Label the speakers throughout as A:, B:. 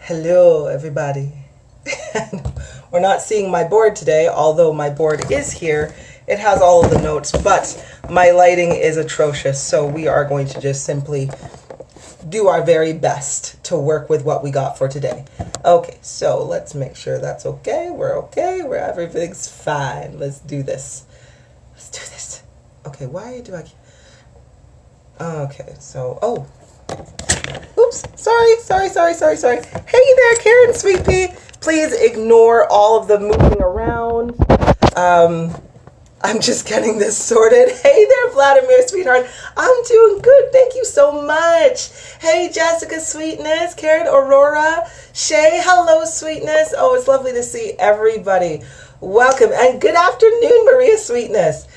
A: Hello, everybody. We're not seeing my board today, although my board is here. It has all of the notes, but my lighting is atrocious, so we are going to just simply do our very best to work with what we got for today. Okay, so let's make sure that's okay. We're okay. Everything's fine. Let's do this. Let's do this. Okay, why do I... Okay, so... Oops, sorry. Hey there, Karen, sweet pea. Please ignore all of the moving around. I'm just getting this sorted. Hey there, Vladimir, sweetheart. I'm doing good. Thank you so much. Hey, Jessica, sweetness. Karen, Aurora. Shay, hello, sweetness. Oh, it's lovely to see everybody. Welcome, and good afternoon, Maria, sweetness.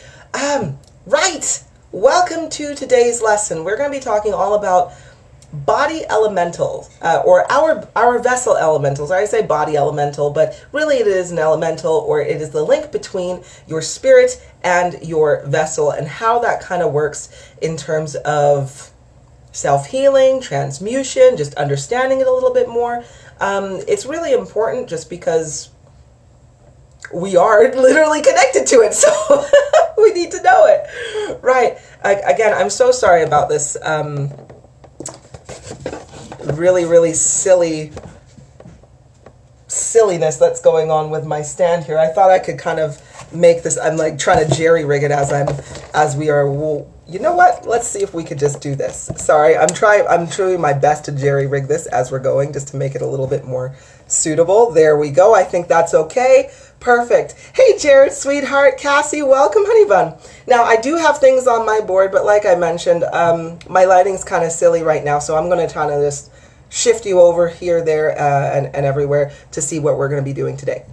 A: Right. Welcome to today's lesson. We're going to be talking all about body elementals, or our vessel elementals. I say body elemental, but really it is an elemental, or it is the link between your spirit and your vessel, and how that kind of works in terms of self-healing, transmutation, just understanding it a little bit more. It's really important just because we are literally connected to it, so we need to know it. Right. Again, I'm so sorry about this really silliness that's going on with my stand here. I thought I could kind of make this, I'm like trying to jerry rig it as we are. Well, you know what? Let's see if we could just do this. Sorry, I'm trying my best to jerry rig this as we're going, just to make it a little bit more suitable. There we go. I think that's okay. Perfect. Hey, Jared, sweetheart. Cassie, welcome, honey bun. Now, I do have things on my board, but like I mentioned, my lighting's kind of silly right now, so I'm going to kind of just shift you over here, there, and everywhere to see what we're going to be doing today.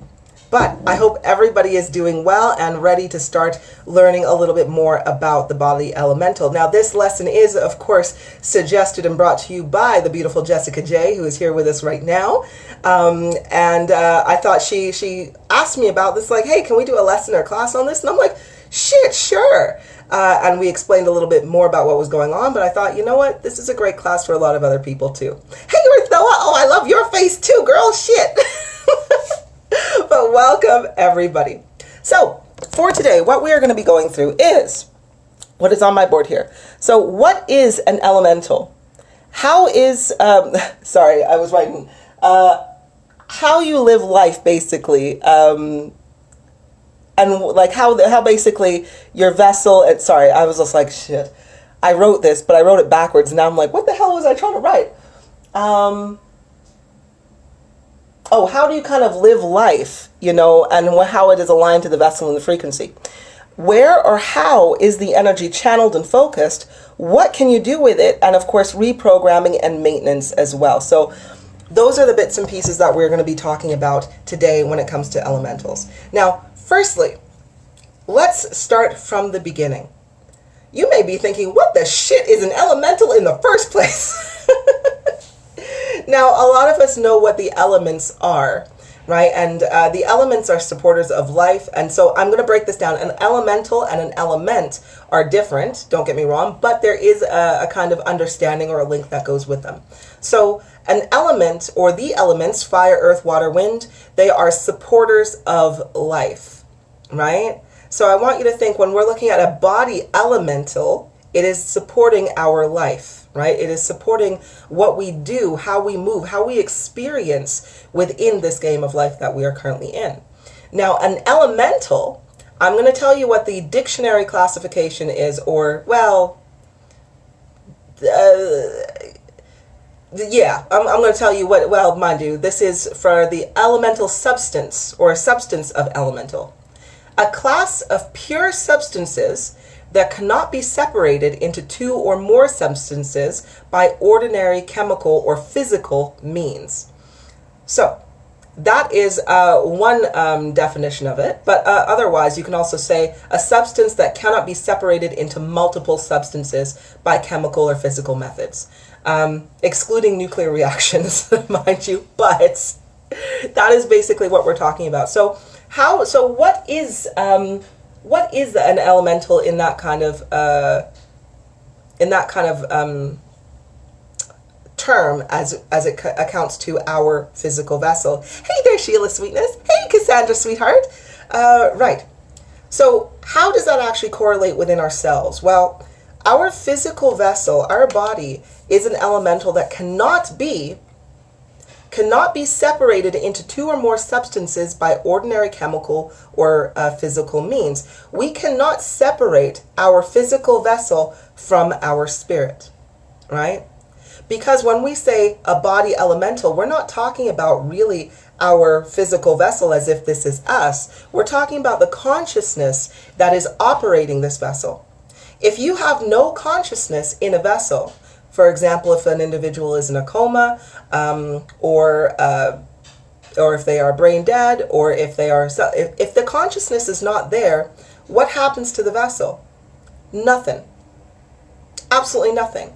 A: But I hope everybody is doing well and ready to start learning a little bit more about the body elemental. Now, this lesson is, of course, suggested and brought to you by the beautiful Jessica Jaye, who is here with us right now. I thought she asked me about this, like, hey, can we do a lesson or class on this? And I'm like, shit, sure. And we explained a little bit more about what was going on, but I thought, you know what? This is a great class for a lot of other people, too. Hey, Orthoa, oh, I love your face, too, girl, shit. But welcome, everybody. So, for today, what we are going to be going through is what is on my board here. So, what is an elemental? How is, sorry, I was writing, how you live life, basically, and like how basically your vessel, sorry, I was just like, shit, I wrote this, but I wrote it backwards, and now I'm like, what the hell was I trying to write? How do you kind of live life, and how it is aligned to the vessel and the frequency? Where or how is the energy channeled and focused? What can you do with it? And of course, reprogramming and maintenance as well. So those are the bits and pieces that we're going to be talking about today when it comes to elementals. Now, firstly, let's start from the beginning. You may be thinking, what the shit is an elemental in the first place? Now, a lot of us know what the elements are, right? And the elements are supporters of life. And so I'm going to break this down. An elemental and an element are different, don't get me wrong, but there is a kind of understanding or a link that goes with them. So an element, or the elements, fire, earth, water, wind, they are supporters of life, right? So I want you to think, when we're looking at a body elemental, it is supporting our life, right? It is supporting what we do, how we move, how we experience within this game of life that we are currently in. Now, an elemental, I'm going to tell you what the dictionary classification is, or, well, yeah, I'm going to tell you what, well, mind you, this is for the elemental substance, or substance of elemental. A class of pure substances that cannot be separated into two or more substances by ordinary chemical or physical means. So that is one definition of it, but otherwise you can also say a substance that cannot be separated into multiple substances by chemical or physical methods, excluding nuclear reactions, mind you, but that is basically what we're talking about. So what is an elemental in that kind of term as it accounts to our physical vessel. Hey there, Sheila Sweetness. Hey, Cassandra Sweetheart. Right. So how does that actually correlate within ourselves? Well, our physical vessel, our body, is an elemental that cannot be separated into two or more substances by ordinary chemical or physical means. We cannot separate our physical vessel from our spirit, right? Because when we say a body elemental, we're not talking about really our physical vessel as if this is us. We're talking about the consciousness that is operating this vessel. If you have no consciousness in a vessel, for example, if an individual is in a coma, or if they are brain dead, or if the consciousness is not there, what happens to the vessel? Nothing. Absolutely nothing.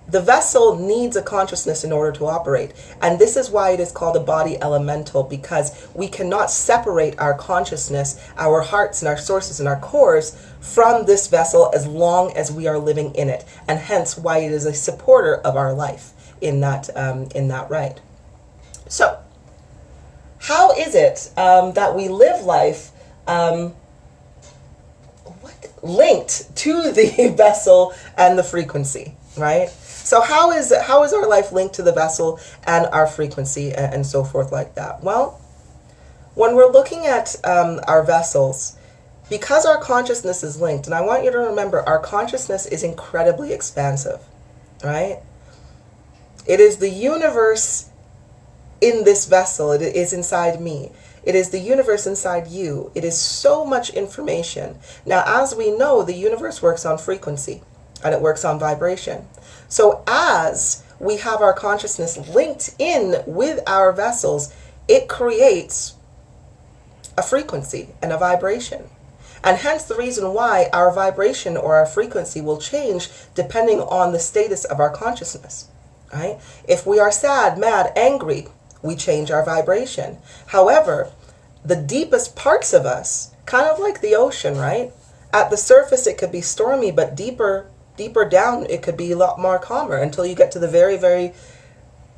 A: The vessel needs a consciousness in order to operate. And this is why it is called a body elemental, because we cannot separate our consciousness, our hearts and our sources and our cores from this vessel as long as we are living in it. And hence why it is a supporter of our life in that right. So, how is it that we live life linked to the vessel and the frequency, right? So how is our life linked to the vessel and our frequency and so forth like that? Well, when we're looking at our vessels, because our consciousness is linked, and I want you to remember, our consciousness is incredibly expansive, right? It is the universe in this vessel. It is inside me. It is the universe inside you. It is so much information. Now, as we know, the universe works on frequency and it works on vibration. So as we have our consciousness linked in with our vessels, it creates a frequency and a vibration. And hence the reason why our vibration or our frequency will change depending on the status of our consciousness, right? If we are sad, mad, angry, we change our vibration. However, the deepest parts of us, kind of like the ocean, right? At the surface, it could be stormy, but deeper down, it could be a lot more calmer until you get to the very, very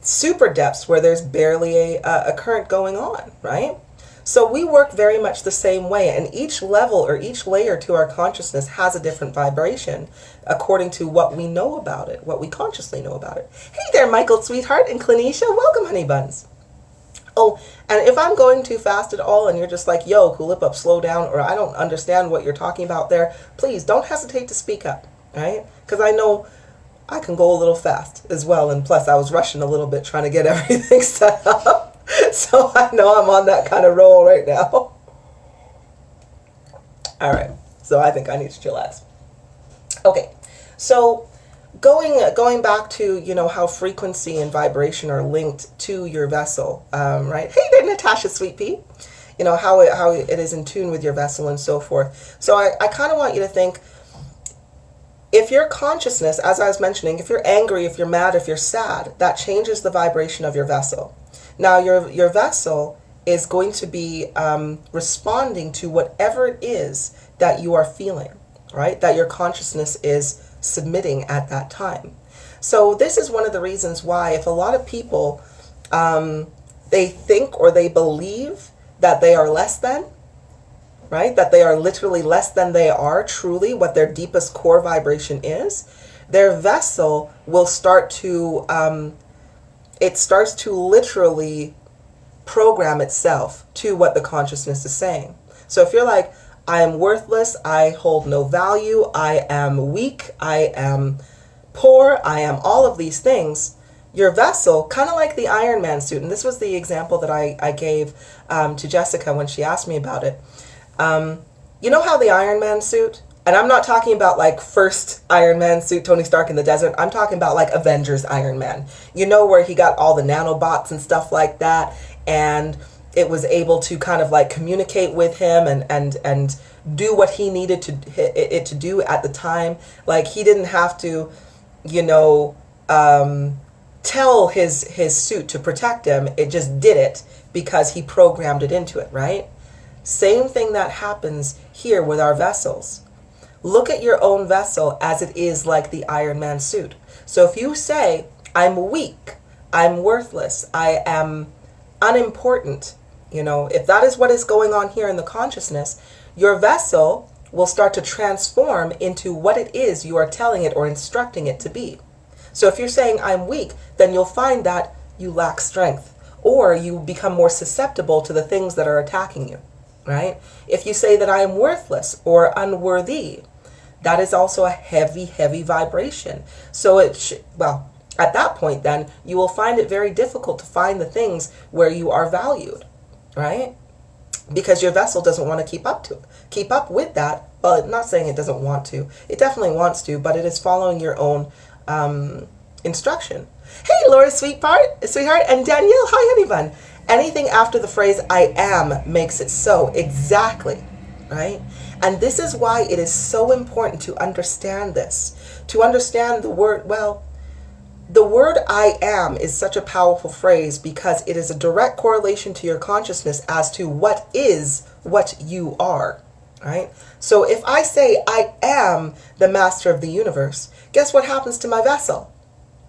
A: super depths where there's barely a current going on, right? So we work very much the same way, and each level or each layer to our consciousness has a different vibration according to what we know about it, what we consciously know about it. Hey there, Michael, sweetheart, and Clinisha. Welcome, honey buns. Oh, and if I'm going too fast at all and you're just like, yo, cool it up, slow down, or I don't understand what you're talking about there, please don't hesitate to speak up, right? Because I know I can go a little fast as well, and plus I was rushing a little bit trying to get everything set up. So I know I'm on that kind of roll right now. All right, so I think I need to chillax. Okay, so going back to, you know, how frequency and vibration are linked to your vessel, right? Hey there, Natasha Sweet Pea. You know, how it is in tune with your vessel and so forth. So I kind of want you to think, if your consciousness, as I was mentioning, if you're angry, if you're mad, if you're sad, that changes the vibration of your vessel. Now, your vessel is going to be responding to whatever it is that you are feeling, right? That your consciousness is submitting at that time. So this is one of the reasons why if a lot of people, they think or they believe that they are less than, right? That they are literally less than they are truly, what their deepest core vibration is, their vessel will start to, it starts to literally program itself to what the consciousness is saying. So if you're like, I am worthless, I hold no value, I am weak, I am poor, I am all of these things, your vessel, kind of like the Iron Man suit, and this was the example that I gave to Jessica when she asked me about it. You know how the Iron Man suit, and I'm not talking about like first Iron Man suit, Tony Stark in the desert, I'm talking about like Avengers Iron Man. You know, where he got all the nanobots and stuff like that, and it was able to kind of like communicate with him and do what he needed it to do at the time. Like he didn't have to, you know, tell his suit to protect him. It just did it because he programmed it into it, right? Same thing that happens here with our vessels. Look at your own vessel as it is like the Iron Man suit. So if you say, I'm weak, I'm worthless, I am unimportant, if that is what is going on here in the consciousness, your vessel will start to transform into what it is you are telling it or instructing it to be. So if you're saying I'm weak, then you'll find that you lack strength, or you become more susceptible to the things that are attacking you, right? If you say that I am worthless or unworthy, that is also a heavy, heavy vibration. So at that point, then you will find it very difficult to find the things where you are valued, right? Because your vessel doesn't want to keep up with that. Well, I'm not saying it doesn't want to. It definitely wants to, but it is following your own instruction. Hey, Laura, sweetheart, and Danielle, hi, honey bun. Anything after the phrase I am makes it so. Exactly, right? And this is why it is so important to understand this. To understand the word, the word I am is such a powerful phrase because it is a direct correlation to your consciousness as to what is what you are, right? So if I say I am the master of the universe, guess what happens to my vessel,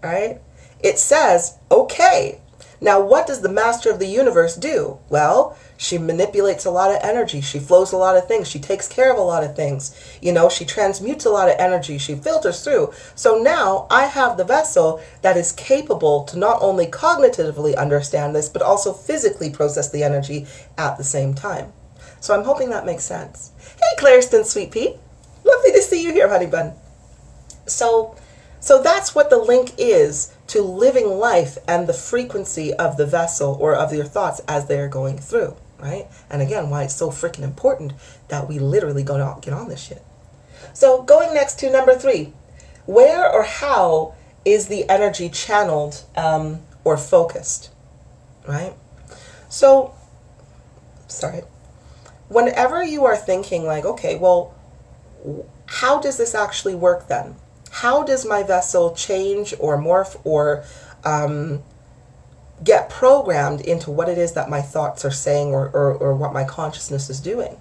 A: right? It says, okay. Now, what does the master of the universe do? Well, she manipulates a lot of energy. She flows a lot of things. She takes care of a lot of things. She transmutes a lot of energy. She filters through. So now I have the vessel that is capable to not only cognitively understand this, but also physically process the energy at the same time. So I'm hoping that makes sense. Hey, Clareston, sweet pea. Lovely to see you here, honey bun. So that's what the link is to living life and the frequency of the vessel or of your thoughts as they're going through, right? And again, why it's so freaking important that we literally get on this shit. So going next to number 3, where or how is the energy channeled or focused, right? So, whenever you are thinking like, okay, well, how does this actually work then? How does my vessel change or morph or get programmed into what it is that my thoughts are saying or what my consciousness is doing?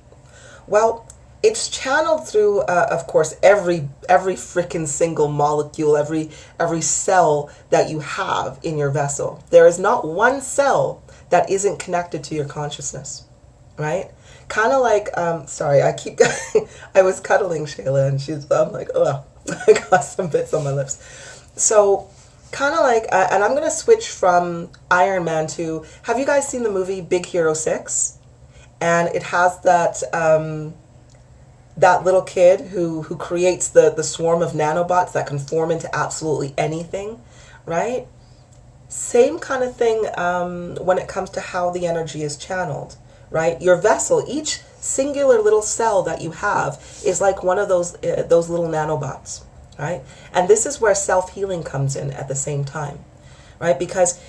A: Well, it's channeled through, of course, every freaking single molecule, every cell that you have in your vessel. There is not one cell that isn't connected to your consciousness, right? Kind of like, I was cuddling Shayla and I'm like, oh. I got some bits on my lips. So kind of like, and I'm going to switch from Iron Man to, have you guys seen the movie Big Hero 6? And it has that little kid who creates the swarm of nanobots that can form into absolutely anything, right? Same kind of thing when it comes to how the energy is channeled, right? Your vessel, each singular little cell that you have is like one of those little nanobots, right? And this is where self-healing comes in at the same time, right? Because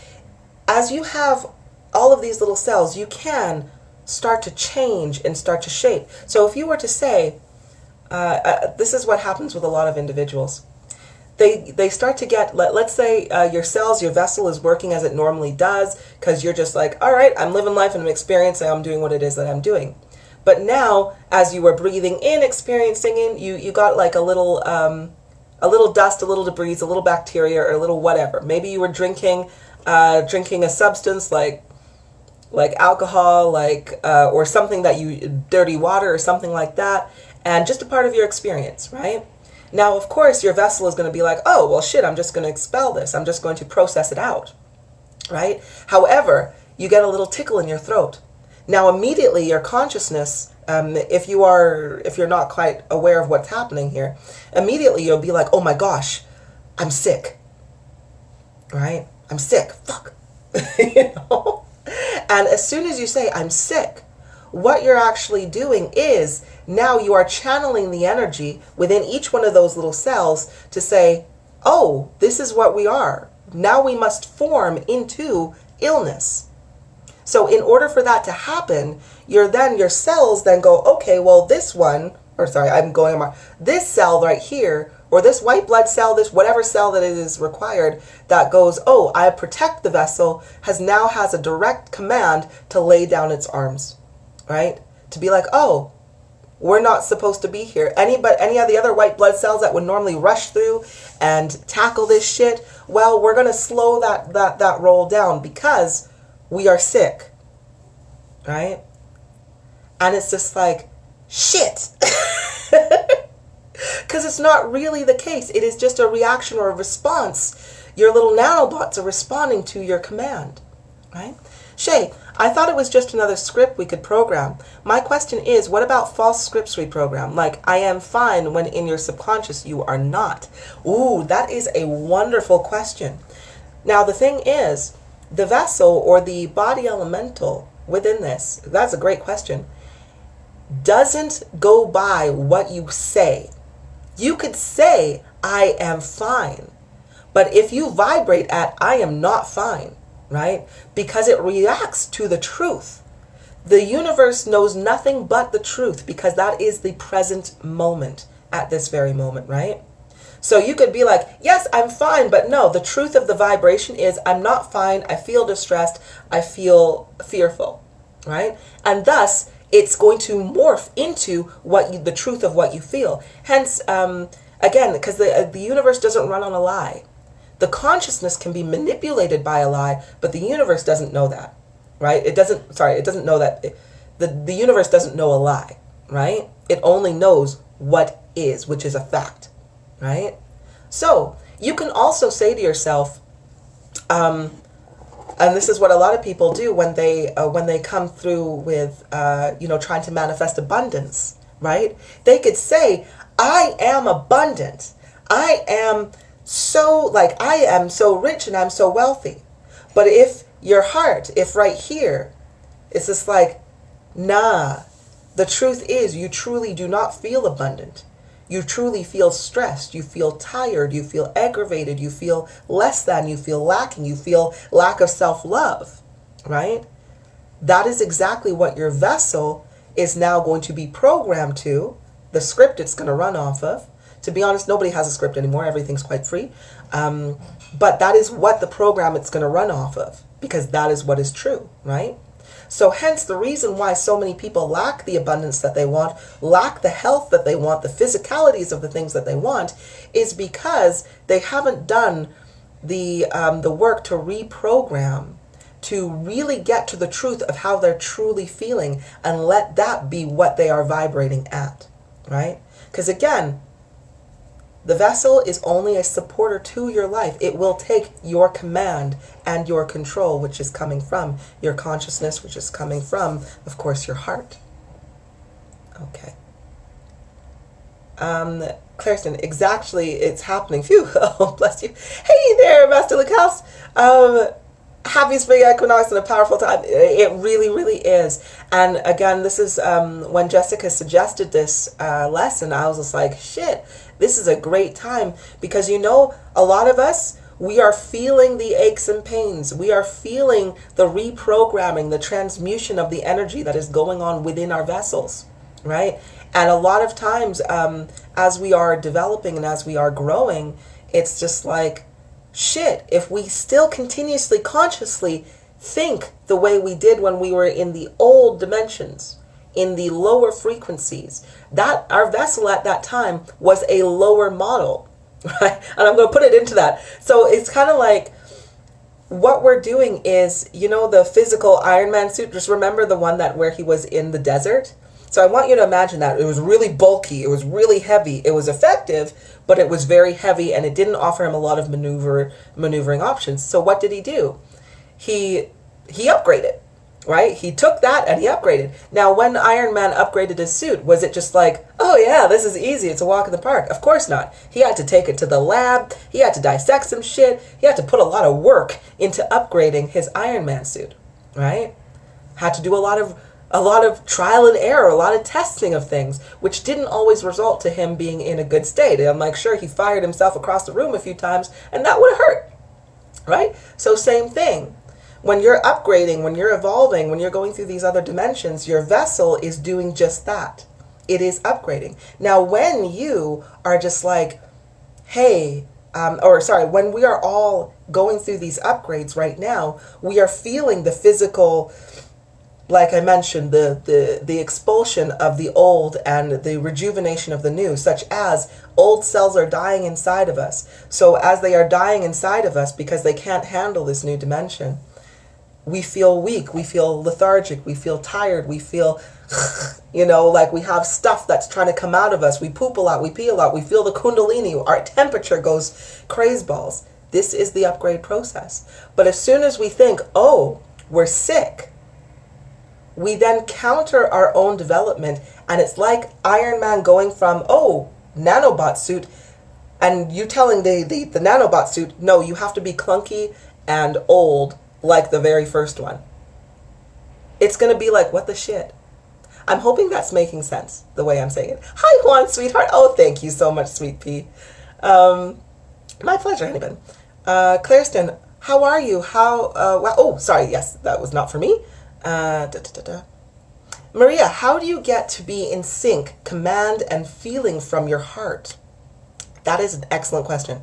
A: as you have all of these little cells, you can start to change and start to shape. So if you were to say, this is what happens with a lot of individuals. They start to get, let's say your cells, your vessel is working as it normally does because you're just like, all right, I'm living life and I'm experiencing, I'm doing what it is that I'm doing. But now, as you were breathing in, experiencing in, you got like a little dust, a little debris, a little bacteria, or a little whatever. Maybe you were drinking a substance like alcohol, or something that dirty water or something like that, and just a part of your experience, right? Now, of course, your vessel is going to be like, oh, well, shit, I'm just going to expel this. I'm just going to process it out, right? However, you get a little tickle in your throat. Now, immediately your consciousness, if you're not quite aware of what's happening here, immediately you'll be like, oh my gosh, I'm sick, right? I'm sick, fuck, And as soon as you say, I'm sick, what you're actually doing is now you are channeling the energy within each one of those little cells to say, oh, this is what we are. Now we must form into illness. So in order for that to happen, your cells then go, okay, well, this cell right here, or this white blood cell, this whatever cell that it is required, that goes, oh, I protect the vessel, has a direct command to lay down its arms, right? To be like, oh, We're not supposed to be here. Any of the other white blood cells that would normally rush through and tackle this shit, well, we're going to slow that roll down because we are sick, right? And it's just like, shit. Because it's not really the case. It is just a reaction or a response. Your little nanobots are responding to your command, right? Shay, I thought it was just another script we could program. My question is, what about false scripts we program? Like, I am fine when in your subconscious you are not. Ooh, that is a wonderful question. Now, the thing is, the vessel or the body elemental within this, that's a great question, doesn't go by what you say. You could say, I am fine. But if you vibrate at, I am not fine, right? Because it reacts to the truth. The universe knows nothing but the truth because that is the present moment at this very moment, right? So you could be like, yes, I'm fine, but no, the truth of the vibration is I'm not fine, I feel distressed, I feel fearful, right? And thus, it's going to morph into the truth of what you feel. Hence, again, because the universe doesn't run on a lie. The consciousness can be manipulated by a lie, but the universe doesn't know that, right? It doesn't know that. The universe doesn't know a lie, right? It only knows what is, which is a fact, right? So you can also say to yourself, and this is what a lot of people do when they come through with, trying to manifest abundance, right? They could say, I am abundant. I am so rich and I'm so wealthy. But if your heart, if right here, it's just like, nah, the truth is you truly do not feel abundant. You truly feel stressed, you feel tired, you feel aggravated, you feel less than, you feel lacking, you feel lack of self-love, right? That is exactly what your vessel is now going to be programmed to, the script it's going to run off of. To be honest, nobody has a script anymore. Everything's quite free. But that is what the program it's going to run off of, because that is what is true, right? So hence the reason why so many people lack the abundance that they want, lack the health that they want, the physicalities of the things that they want, is because they haven't done the work to reprogram, to really get to the truth of how they're truly feeling and let that be what they are vibrating at, right? Because again, the vessel is only a supporter to your life. It will take your command and your control, which is coming from your consciousness, which is coming from, of course, your heart. Okay. Clareston, exactly, it's happening. Phew, oh, bless you. Hey there, Master Lacoste. Happy spring equinox and a powerful time. It really, really is. And again, this is when Jessica suggested this lesson, I was just like, shit, this is a great time. Because a lot of us, we are feeling the aches and pains. We are feeling the reprogramming, the transmutation of the energy that is going on within our vessels, right? And a lot of times, as we are developing and as we are growing, it's just like, shit, if we still continuously, consciously think the way we did when we were in the old dimensions, in the lower frequencies, that our vessel at that time was a lower model, right? And I'm going to put it into that. So it's kind of like what we're doing is, the physical Iron Man suit, just remember the one where he was in the desert. So I want you to imagine that. It was really bulky. It was really heavy. It was effective, but it was very heavy and it didn't offer him a lot of maneuvering options. So what did he do? He upgraded, right? He took that and he upgraded. Now, when Iron Man upgraded his suit, was it just like, oh yeah, this is easy. It's a walk in the park? Of course not. He had to take it to the lab. He had to dissect some shit. He had to put a lot of work into upgrading his Iron Man suit, right? Had to do a lot of trial and error, a lot of testing of things, which didn't always result to him being in a good state. I'm like, sure, he fired himself across the room a few times, and that would have hurt, right? So same thing. When you're upgrading, when you're evolving, when you're going through these other dimensions, your vessel is doing just that. It is upgrading. Now, when you are just like, hey, when we are all going through these upgrades right now, we are feeling the physical like I mentioned, the expulsion of the old and the rejuvenation of the new, such as old cells are dying inside of us. So as they are dying inside of us because they can't handle this new dimension, we feel weak, we feel lethargic, we feel tired, we feel, like we have stuff that's trying to come out of us. We poop a lot, we pee a lot, we feel the kundalini, our temperature goes crazy balls. This is the upgrade process. But as soon as we think, oh, we're sick, we then counter our own development, and it's like Iron Man going from, oh, nanobot suit, and you telling the nanobot suit, no, you have to be clunky and old like the very first one. It's going to be like, what the shit? I'm hoping that's making sense, the way I'm saying it. Hi, Juan, sweetheart. Oh, thank you so much, sweet pea. My pleasure, Honeybun. Clairston, how are you? Oh, sorry, yes, that was not for me. Maria, how do you get to be in sync, command, and feeling from your heart? That is an excellent question.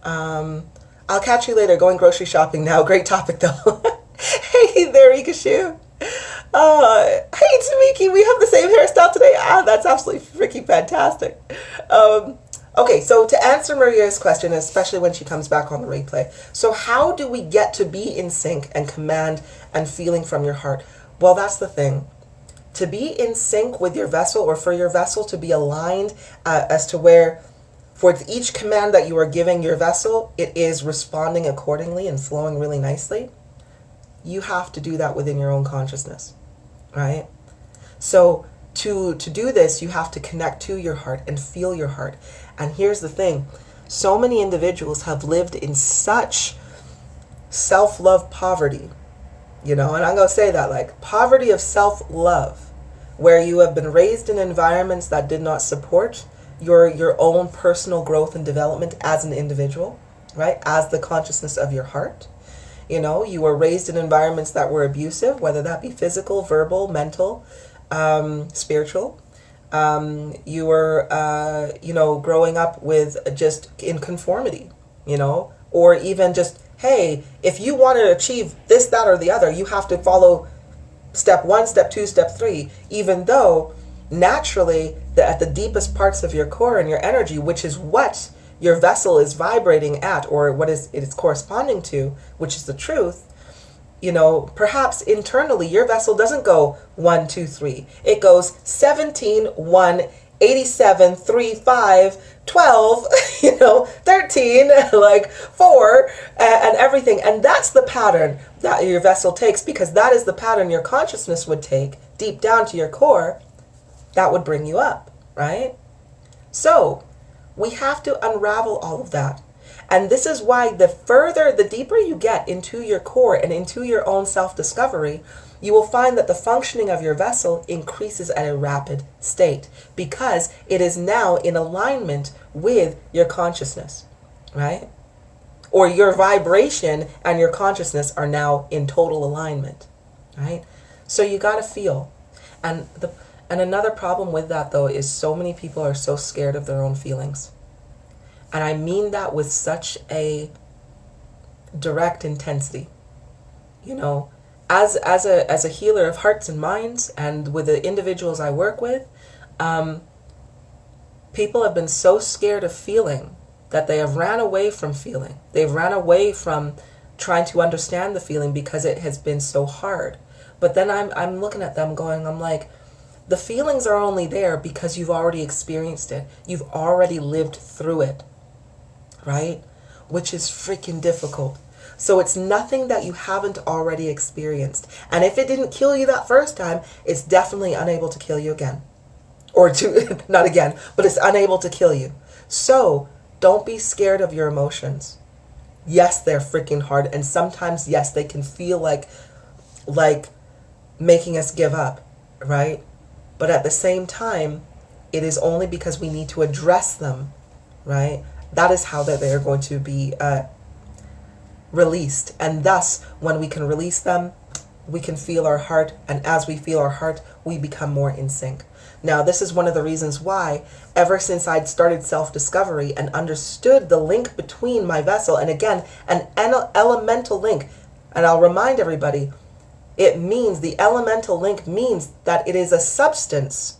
A: I'll catch you later. Going grocery shopping now. Great topic, though. Hey there, Ikashu. Hey, Tamiki, we have the same hairstyle today. That's absolutely freaking fantastic. Okay, so to answer Maria's question, especially when she comes back on the replay, so how do we get to be in sync and command and feeling from your heart? Well, that's the thing. To be in sync with your vessel, or for your vessel to be aligned as to where, for each command that you are giving your vessel, it is responding accordingly and flowing really nicely. You have to do that within your own consciousness, right? So to do this, you have to connect to your heart and feel your heart. And here's the thing. So many individuals have lived in such self-love poverty, and I'm going to say that, like poverty of self-love, where you have been raised in environments that did not support your own personal growth and development as an individual, right? As the consciousness of your heart. You were raised in environments that were abusive, whether that be physical, verbal, mental, spiritual. You were, growing up with just in conformity, or even just, hey, if you want to achieve this, that, or the other, you have to follow step 1, step 2, step 3, even though naturally at the deepest parts of your core and your energy, which is what your vessel is vibrating at, or what it is corresponding to, which is the truth, perhaps internally your vessel doesn't go 1, 2, 3. It goes 17, 1, 87, 3, 5, 12, 13, like 4, and everything. And that's the pattern that your vessel takes, because that is the pattern your consciousness would take deep down to your core. That would bring you up, right? So we have to unravel all of that. And this is why the deeper you get into your core and into your own self-discovery, you will find that the functioning of your vessel increases at a rapid state, because it is now in alignment with your consciousness, right? Or your vibration and your consciousness are now in total alignment, right? So you got to feel. And another problem with that, though, is so many people are so scared of their own feelings. And I mean that with such a direct intensity. As a healer of hearts and minds, and with the individuals I work with, people have been so scared of feeling that they have ran away from feeling. They've ran away from trying to understand the feeling because it has been so hard. But then I'm looking at them going, I'm like, the feelings are only there because you've already experienced it. You've already lived through it, right? Which is freaking difficult. So it's nothing that you haven't already experienced. And if it didn't kill you that first time, it's definitely unable to kill you again. Or not again, but it's unable to kill you. So don't be scared of your emotions. Yes, they're freaking hard. And sometimes, yes, they can feel like making us give up, right? But at the same time, it is only because we need to address them, right? That is how that they are going to be released. And thus, when we can release them, we can feel our heart. And as we feel our heart, we become more in sync. Now, this is one of the reasons why, ever since I'd started self-discovery and understood the link between my vessel, and again, an elemental link, and I'll remind everybody, It means, the elemental link means that it is a substance.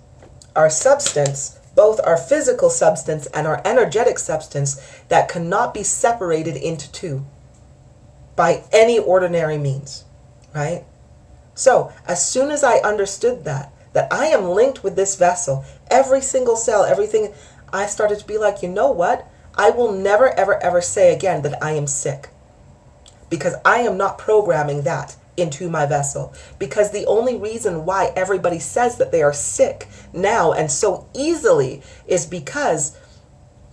A: Our substance, both our physical substance and our energetic substance, that cannot be separated into two by any ordinary means, right? So as soon as I understood that I am linked with this vessel, every single cell, everything, I started to be like, you know what? I will never, ever, ever say again that I am sick, because I am not programming that into my vessel. Because the only reason why everybody says that they are sick now and so easily is because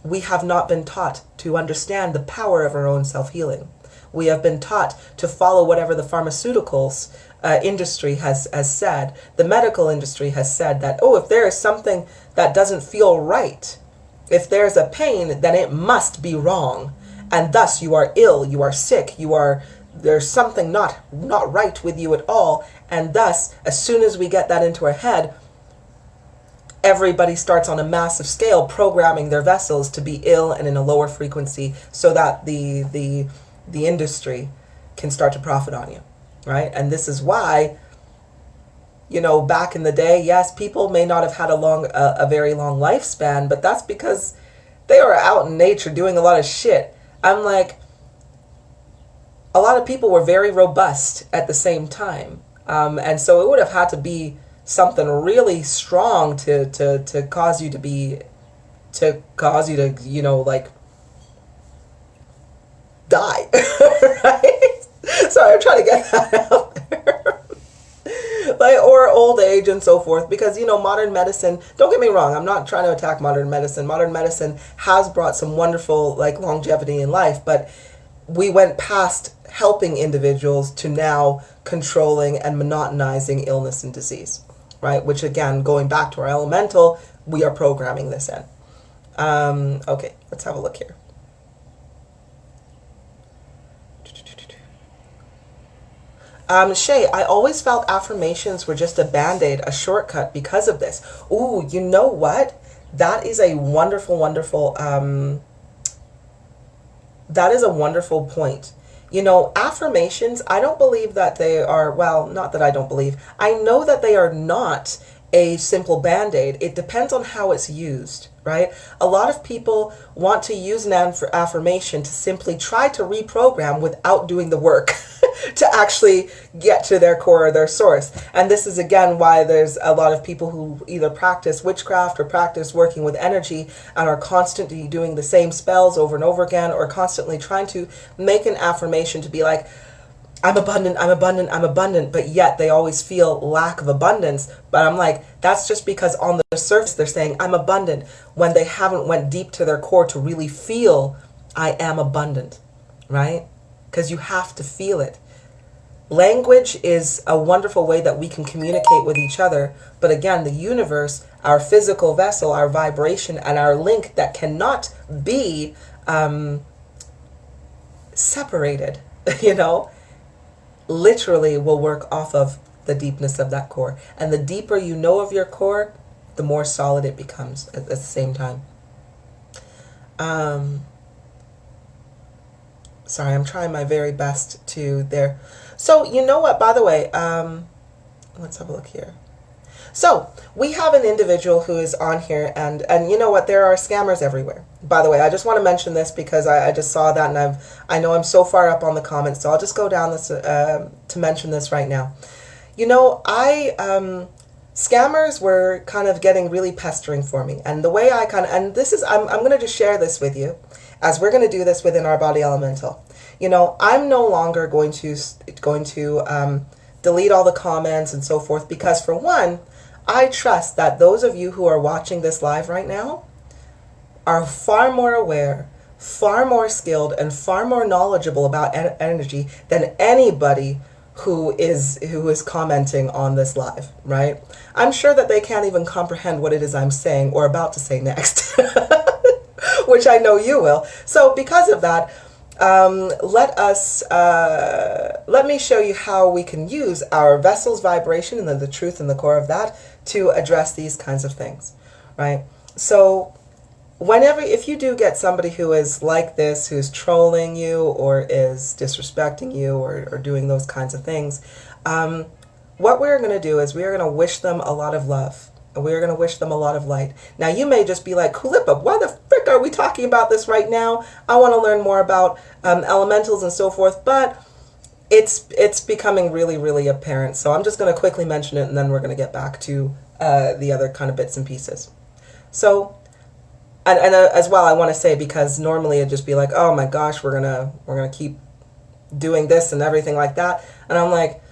A: we have not been taught to understand the power of our own self-healing. We have been taught to follow whatever the pharmaceuticals industry has said. The medical industry has said that, oh, if there is something that doesn't feel right, if there's a pain, then it must be wrong. And thus you are ill, you are sick, there's something not right with you at all. And thus, as soon as we get that into our head, everybody starts on a massive scale programming their vessels to be ill and in a lower frequency, so that the industry can start to profit on you, right? And this is why, back in the day, yes, people may not have had a very long lifespan, but that's because they were out in nature doing a lot of shit. I'm like, a lot of people were very robust at the same time. And so it would have had to be something really strong to cause you to die, right? Sorry, I'm trying to get that out there. Or old age and so forth, because modern medicine, don't get me wrong, I'm not trying to attack modern medicine. Modern medicine has brought some wonderful longevity in life, but we went past helping individuals to now controlling and monotonizing illness and disease, right? Which again, going back to our elemental, we are programming this in. Okay, let's have a look here. Shay, I always felt affirmations were just a band-aid, a shortcut because of this. Ooh, you know what? That is a wonderful, wonderful, that is a wonderful point. Affirmations, I don't believe that they are, well, not that I don't believe, I know that they are not a simple band-aid. It depends on how it's used, right? A lot of people want to use an affirmation to simply try to reprogram without doing the work to actually get to their core or their source. And this is again why there's a lot of people who either practice witchcraft or practice working with energy and are constantly doing the same spells over and over again, or constantly trying to make an affirmation to be like, I'm abundant, I'm abundant, I'm abundant, but yet they always feel lack of abundance. But I'm like, that's just because on the surface they're saying I'm abundant, when they haven't went deep to their core to really feel I am abundant, right? Because you have to feel it. Language is a wonderful way that we can communicate with each other. But again, the universe, our physical vessel, our vibration, and our link that cannot be separated, literally will work off of the deepness of that core. And the deeper you know of your core, the more solid it becomes at the same time. Sorry, I'm trying my very best to there. So you know what, by the way, let's have a look here. So we have an individual who is on here, and you know what, there are scammers everywhere. By the way, I just want to mention this because I just saw that, and I know I'm so far up on the comments, so I'll just go down this to mention this right now. Scammers were kind of getting really pestering for me, and the way I and this is, I'm going to just share this with you, as we're going to do this within our body elemental. I'm no longer going to delete all the comments and so forth, because for one, I trust that those of you who are watching this live right now are far more aware, far more skilled, and far more knowledgeable about energy than anybody who is commenting on this live, right? I'm sure that they can't even comprehend what it is I'm saying or about to say next, which I know you will. So because of that, let me show you how we can use our vessel's vibration and the truth and the core of that to address these kinds of things, right? So whenever, if you do get somebody who is like this, who's trolling you or is disrespecting you or doing those kinds of things, what we're going to do is we're going to wish them a lot of love. We're going to wish them a lot of light. Now, you may just be like, Kulippa, why the frick are we talking about this right now? I want to learn more about elementals and so forth, but it's becoming really, really apparent. So I'm just going to quickly mention it, and then we're going to get back to the other kind of bits and pieces. So, and as well, I want to say, because normally it'd just be like, oh my gosh, we're gonna keep doing this and everything like that. And I'm like,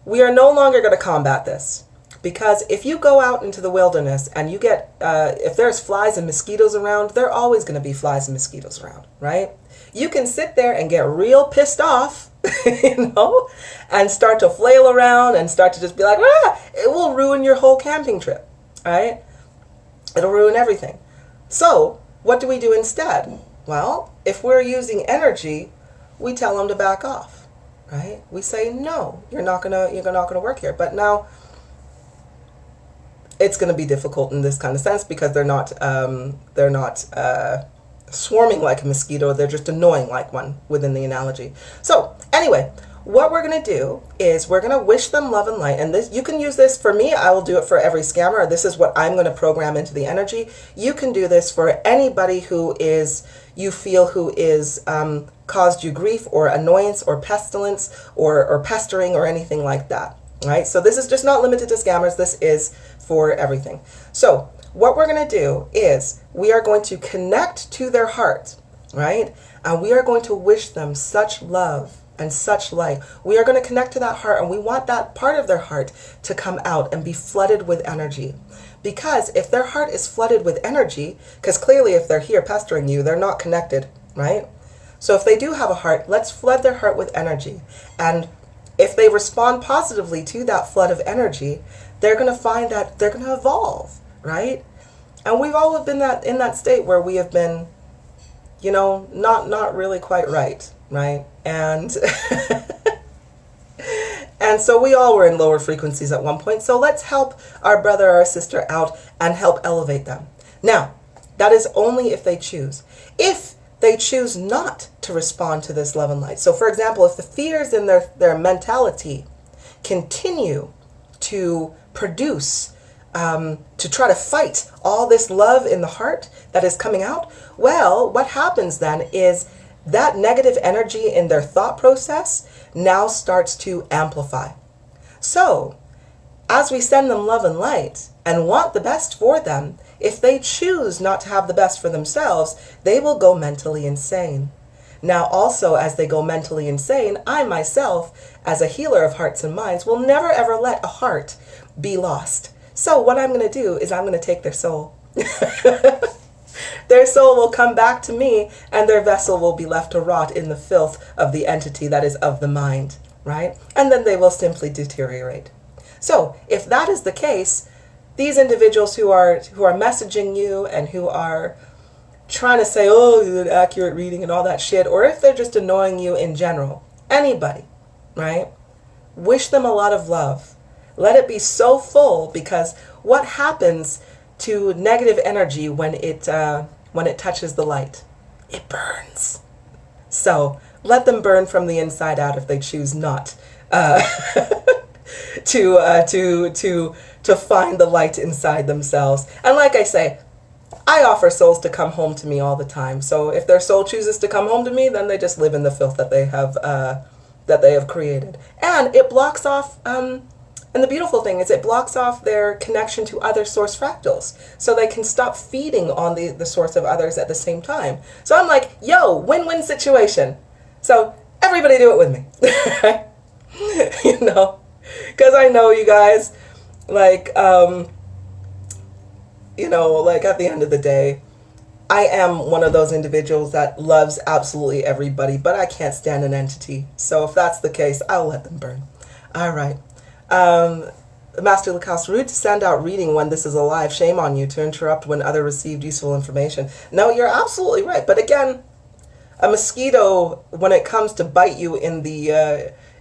A: we are no longer going to combat this. Because if you go out into the wilderness and you get, if there's flies and mosquitoes around, there are always going to be flies and mosquitoes around, right? You can sit there and get real pissed off, you know, and start to flail around and start to just be like, ah, it will ruin your whole camping trip, right? It'll ruin everything. So what do we do instead? Well, if we're using energy, we tell them to back off, right? We say, no, you're not gonna work here. But now, it's going to be difficult in this kind of sense because they're not swarming like a mosquito. They're just annoying like one within the analogy. So anyway, what we're going to do is we're going to wish them love and light. And this, you can use this for me. I will do it for every scammer. This is what I'm going to program into the energy. You can do this for anybody who is, you feel who is caused you grief or annoyance or pestilence or pestering or anything like that. Right? So this is just not limited to scammers. This is for everything. So what we're going to do is we are going to connect to their heart, right? And we are going to wish them such love and such light. We are going to connect to that heart, and we want that part of their heart to come out and be flooded with energy. Because if their heart is flooded with energy, because clearly if they're here pestering you, they're not connected, right? So if they do have a heart, let's flood their heart with energy. And if they respond positively to that flood of energy, they're going to find that they're going to evolve, right? And we've all been in that state where we have been, you know, not really quite right? And and so we all were in lower frequencies at one point. So let's help our brother or our sister out and help elevate them. Now, that is only if they choose. If they choose not to respond to this love and light. So for example, if the fears in their mentality continue to produce, to try to fight all this love in the heart that is coming out, well, what happens then is that negative energy in their thought process now starts to amplify. So as we send them love and light and want the best for them, if they choose not to have the best for themselves, they will go mentally insane. Now, also, as they go mentally insane, I myself, as a healer of hearts and minds, will never ever let a heart be lost. So what I'm going to do is I'm going to take their soul. Their soul will come back to me, and their vessel will be left to rot in the filth of the entity that is of the mind, right? And then they will simply deteriorate. So if that is the case, these individuals who are messaging you and who are trying to say, oh, you're an accurate reading and all that shit, or if they're just annoying you in general, anybody, right? Wish them a lot of love. Let it be so full, because what happens to negative energy when it touches the light? It burns. So let them burn from the inside out if they choose not to find the light inside themselves. And like I say, I offer souls to come home to me all the time. So if their soul chooses to come home to me, then they just live in the filth that they have created. And it blocks off, and the beautiful thing is it blocks off their connection to other source fractals. So they can stop feeding on the source of others at the same time. So I'm like, yo, win-win situation. So everybody do it with me. You know, because I know you guys, like, you know, like at the end of the day, I am one of those individuals that loves absolutely everybody, but I can't stand an entity. So if that's the case, I'll let them burn. All right. Master Lacoste, rude to send out reading when this is alive. Shame on you to interrupt when other received useful information. No, you're absolutely right. But again, a mosquito, when it comes to bite you in the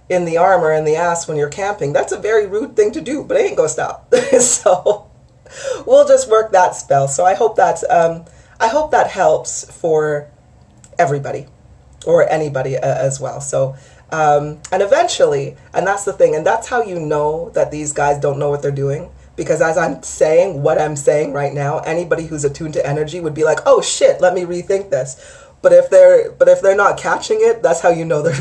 A: arm or in the ass when you're camping, that's a very rude thing to do, but it ain't gonna stop. So we'll just work that spell. So I hope that I hope that helps for everybody or anybody as well. So, and eventually, and that's the thing, and that's how you know that these guys don't know what they're doing. Because as I'm saying what I'm saying right now, anybody who's attuned to energy would be like, oh shit, let me rethink this. But if they're not catching it, that's how you know they're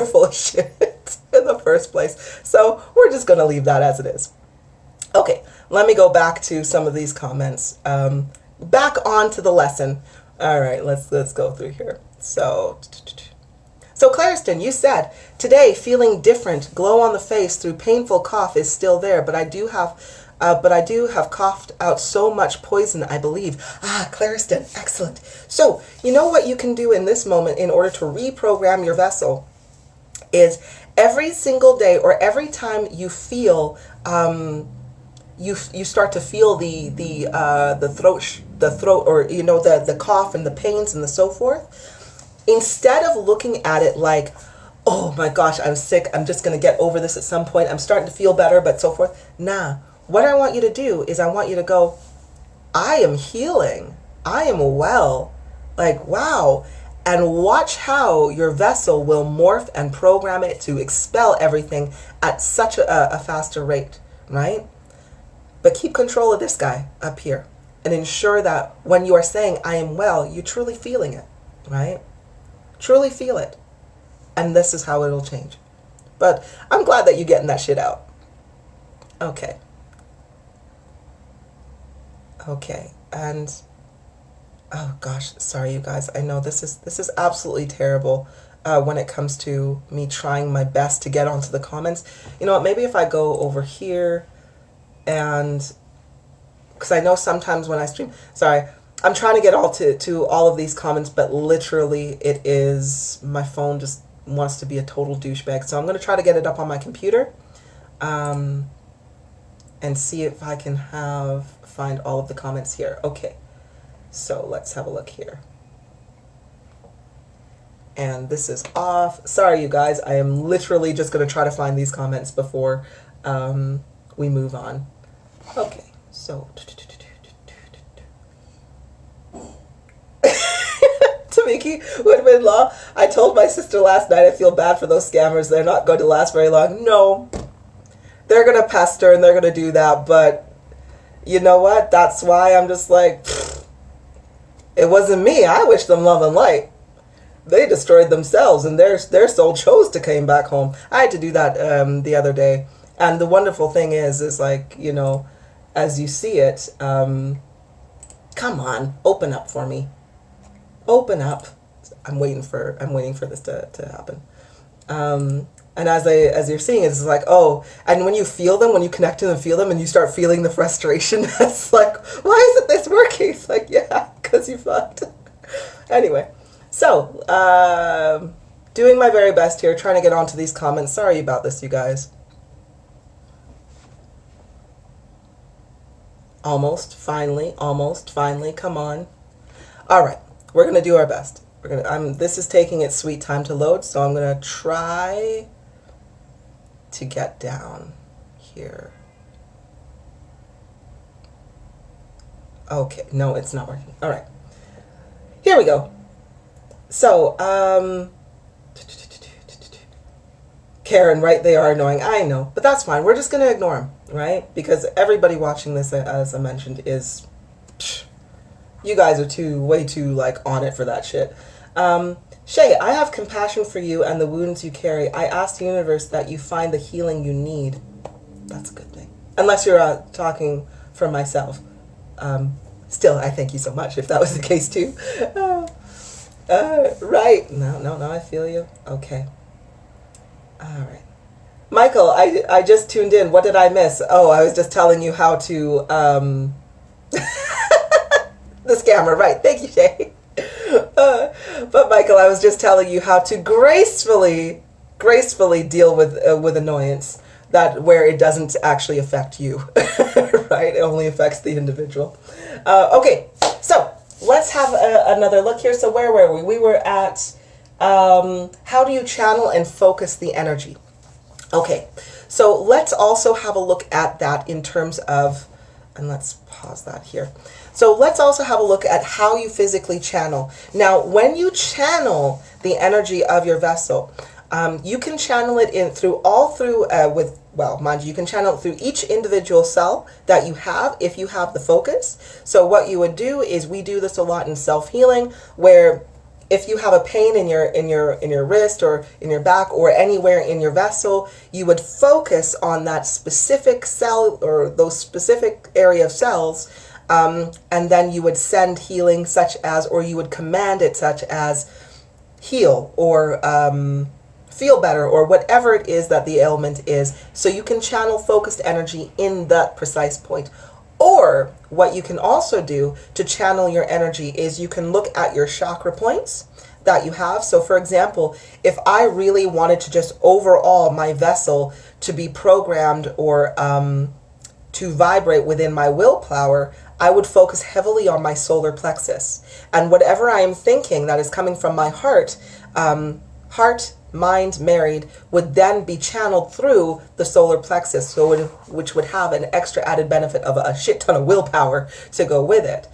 A: full of shit in the first place. So we're just gonna leave that as it is. Okay, let me go back to some of these comments. Back on to the lesson. All right, let's go through here. So Clariston, you said, today feeling different, glow on the face through painful cough is still there, but I do have coughed out so much poison, I believe. Clariston, excellent. So, you know what you can do in this moment in order to reprogram your vessel is every single day or every time you feel, you start to feel the throat, or you know, the cough and the pains and the so forth. Instead of looking at it like, oh my gosh, I'm sick, I'm just going to get over this at some point, I'm starting to feel better, but so forth. Nah, what I want you to do is I want you to go, I am healing, I am well, like, wow, and watch how your vessel will morph and program it to expel everything at such a faster rate, right? But keep control of this guy up here and ensure that when you are saying, I am well, you're truly feeling it, right? Truly feel it. And this is how it'll change. But I'm glad that you're getting that shit out. Okay. Okay. And oh gosh, sorry you guys. I know this is absolutely terrible when it comes to me trying my best to get onto the comments. You know what, maybe if I go over here and because I know sometimes when I stream, sorry, I'm trying to get to all of these comments, but literally it is, my phone just wants to be a total douchebag. So I'm going to try to get it up on my computer and see if I can find all of the comments here. Okay, so let's have a look here. And this is off. Sorry, you guys. I am literally just going to try to find these comments before we move on. Okay, so... Tamiki, Woodman Law, I told my sister last night I feel bad for those scammers. They're not going to last very long. No, they're going to pester and they're going to do that. But you know what? That's why I'm just like, it wasn't me. I wish them love and light. They destroyed themselves and their soul chose to come back home. I had to do that the other day. And the wonderful thing is like, you know, as you see it, come on, open up for me. Open up. I'm waiting for this to happen. And as you're seeing, it's like, oh, and when you feel them, when you connect to them, feel them, and you start feeling the frustration, that's like, why isn't this working? It's like, yeah, because you fucked. Anyway, so doing my very best here, trying to get onto these comments. Sorry about this, you guys. Almost, finally, come on. All right. We're going to do our best. This is taking its sweet time to load, so I'm going to try to get down here. Okay, no, it's not working. All right. Here we go. So, Karen, right, they are annoying. I know, but that's fine. We're just going to ignore them, right? Because everybody watching this, as I mentioned, is... You guys are way too like on it for that shit. Shay, I have compassion for you and the wounds you carry. I ask the universe that you find the healing you need. That's a good thing. Unless you're talking for myself. Still, I thank you so much if that was the case too. Right. No, I feel you. Okay. All right. Michael, I just tuned in. What did I miss? Oh, I was just telling you how to... The scammer, right. Thank you, Shay. But Michael, I was just telling you how to gracefully deal with annoyance, where it doesn't actually affect you, right? It only affects the individual. Okay, so let's have another look here. So where were we? We were at how do you channel and focus the energy? Okay, so let's also have a look at that in terms of, and let's pause pause that here. So let's also have a look at how you physically channel. Now, when you channel the energy of your vessel, you can channel it in through mind you, you can channel it through each individual cell that you have if you have the focus. So what you would do is, we do this a lot in self-healing, where if you have a pain in your wrist or in your back or anywhere in your vessel, you would focus on that specific cell or those specific area of cells, and then you would send healing such as, or you would command it such as, heal or feel better, or whatever it is that the ailment is. So you can channel focused energy in that precise point. Or what you can also do to channel your energy is you can look at your chakra points that you have. So for example, if I really wanted to just overall my vessel to be programmed or to vibrate within my willpower, I would focus heavily on my solar plexus. And whatever I am thinking that is coming from my heart, mind, married, would then be channeled through the solar plexus, so which would have an extra added benefit of a shit ton of willpower to go with it.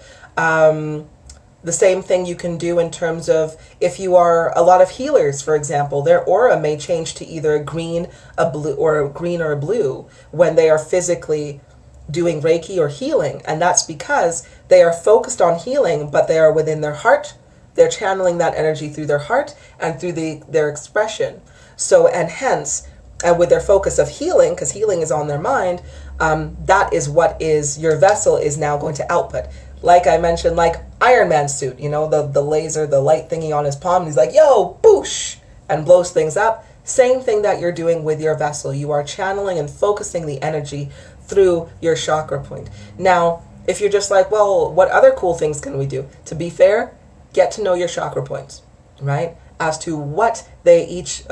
A: The same thing you can do in terms of, if you are a lot of healers, for example, their aura may change to either a green, a blue, or a green or a blue when they are physically doing Reiki or healing. And that's because they are focused on healing, but they are within their heart. They're channeling that energy through their heart and through their expression. So, and hence, with their focus of healing, because healing is on their mind, that is what is your vessel is now going to output. Like I mentioned, like Iron Man's suit, you know, the laser, the light thingy on his palm, and he's like, yo, boosh, and blows things up. Same thing that you're doing with your vessel. You are channeling and focusing the energy through your chakra point. Now, if you're just like, well, what other cool things can we do? To be fair, get to know your chakra points, right? As to what each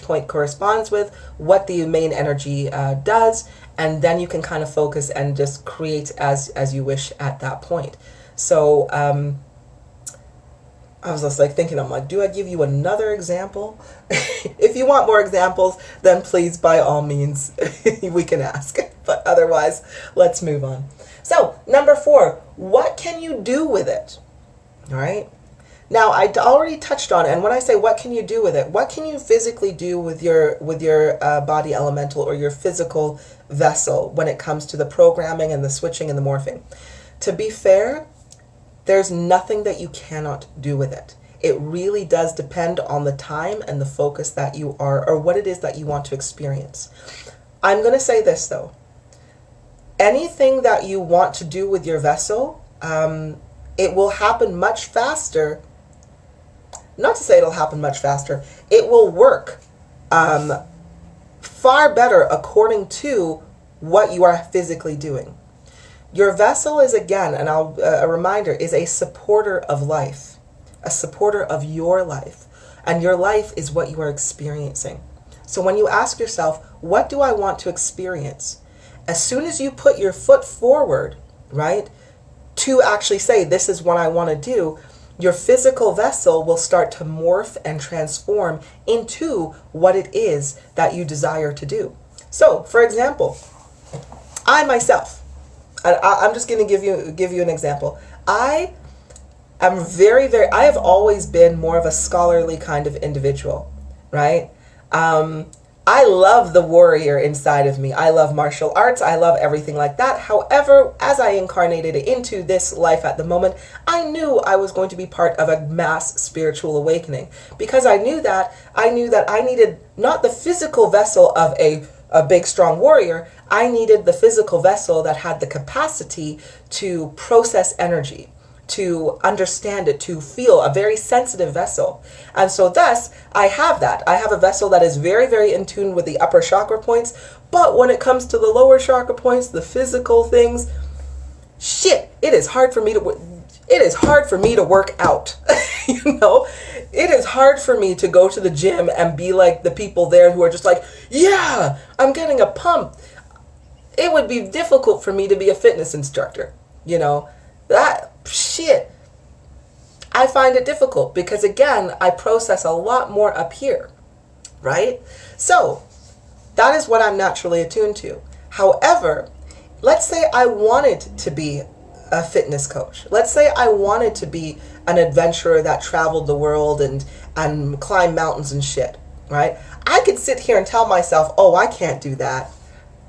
A: point corresponds with, what the main energy does, and then you can kind of focus and just create as you wish at that point. So I was just like thinking, I'm like, do I give you another example? If you want more examples, then please, by all means, we can ask. But otherwise, let's move on. So number 4, what can you do with it? All right. Now, I already touched on it, and when I say what can you do with it, what can you physically do with your body elemental or your physical vessel when it comes to the programming and the switching and the morphing? To be fair, there's nothing that you cannot do with it. It really does depend on the time and the focus that you are, or what it is that you want to experience. I'm going to say this though. Anything that you want to do with your vessel, it will happen much faster. Not to say it'll happen much faster. It will work far better according to what you are physically doing. Your vessel is, again, and a reminder, is a supporter of life, a supporter of your life. And your life is what you are experiencing. So when you ask yourself, what do I want to experience? As soon as you put your foot forward, right, to actually say, this is what I want to do, your physical vessel will start to morph and transform into what it is that you desire to do. So, for example, I myself, I'm just going to give you an example. I am I have always been more of a scholarly kind of individual, right? I love the warrior inside of me. I love martial arts. I love everything like that. However, as I incarnated into this life at the moment, I knew I was going to be part of a mass spiritual awakening, because I knew that I needed not the physical vessel of a big, strong warrior. I needed the physical vessel that had the capacity to process energy, to understand it, to feel, a very sensitive vessel. And so thus, I have that. I have a vessel that is very, very in tune with the upper chakra points. But when it comes to the lower chakra points, the physical things, shit, it is hard for me to work out. You know, it is hard for me to go to the gym and be like the people there who are just like, yeah, I'm getting a pump. It would be difficult for me to be a fitness instructor, you know. That shit, I find it difficult because, again, I process a lot more up here, right? So that is what I'm naturally attuned to. However, let's say I wanted to be a fitness coach. Let's say I wanted to be an adventurer that traveled the world and climbed mountains and shit, right? I could sit here and tell myself, oh, I can't do that.